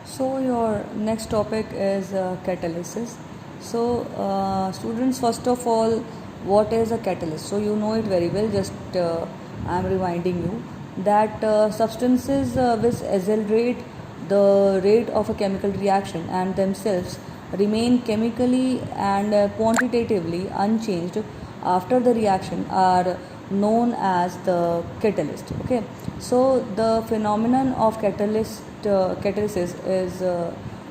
So your next topic is catalysis. So students, first of all, what is a catalyst? So you know it very well. Just I am reminding you that substances which accelerate the rate of a chemical reaction and themselves remain chemically and quantitatively unchanged after the reaction are known as the catalyst. Okay, so the phenomenon of catalysis is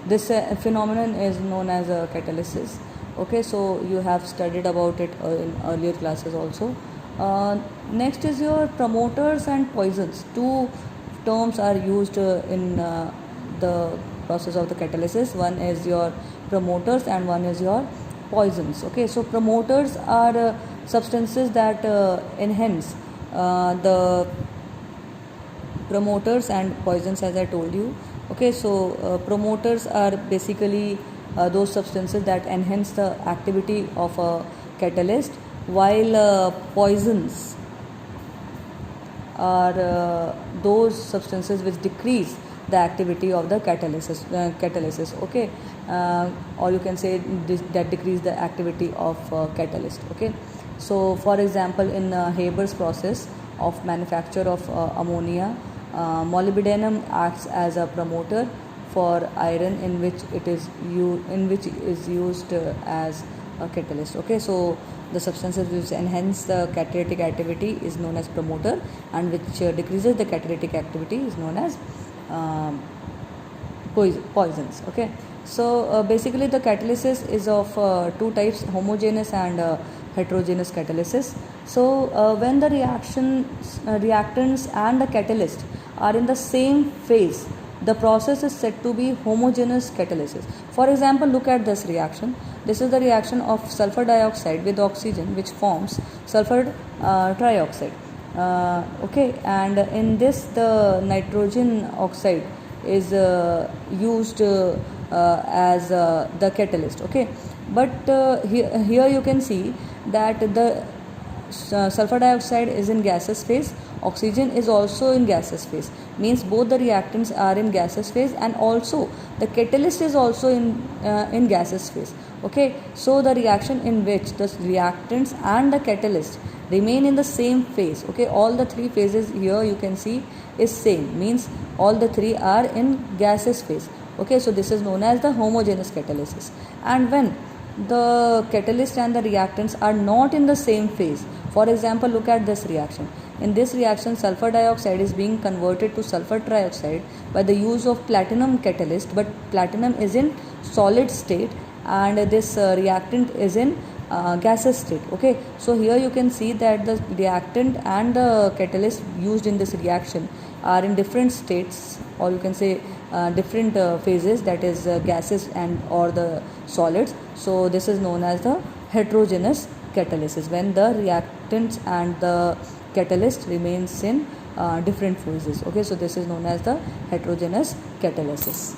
this phenomenon is known as catalysis. Okay, so you have studied about it in earlier classes also. Next is your promoters and poisons. Two terms are used in the process of the catalysis. One is your promoters and one is your poisons. Okay, so promoters are substances that enhance the promoters and poisons, as I told you. Okay, so promoters are basically those substances that enhance the activity of a catalyst, while poisons are those substances which decrease the activity of the catalysis. Okay, or you can say that decrease the activity of catalyst. Okay, so for example, in Haber's process of manufacture of ammonia, molybdenum acts as a promoter for iron, in which is used as a catalyst. Okay, so the substances which enhance the catalytic activity is known as promoter, and which decreases the catalytic activity is known as poisons. Okay, so basically the catalysis is of two types: homogeneous and heterogeneous catalysis. So when the reactants and the catalyst are in the same phase, the process is said to be homogeneous catalysis. For example, look at this reaction. This is the reaction of sulfur dioxide with oxygen, which forms sulfur trioxide. Okay, and in this the nitrogen oxide is used as the catalyst. Okay, but here you can see that the sulfur dioxide is in gaseous phase, oxygen is also in gaseous phase, means both the reactants are in gaseous phase, and also the catalyst is also in gaseous phase. Okay, so the reaction in which the reactants and the catalyst remain in the same phase. Okay, all the three phases here you can see is same, means all the three are in gaseous phase. Okay, so this is known as the homogeneous catalysis. And when the catalyst and the reactants are not in the same phase, for example, look at this reaction. In this reaction, sulfur dioxide is being converted to sulfur trioxide by the use of platinum catalyst, but platinum is in solid state and this reactant is in gaseous state. Okay, so here you can see that the reactant and the catalyst used in this reaction are in different states, or you can say different phases, that is gases and or the solids. So this is known as the heterogeneous catalysis, when the reactants and the catalyst remains in different phases. Okay, so this is known as the heterogeneous catalysis.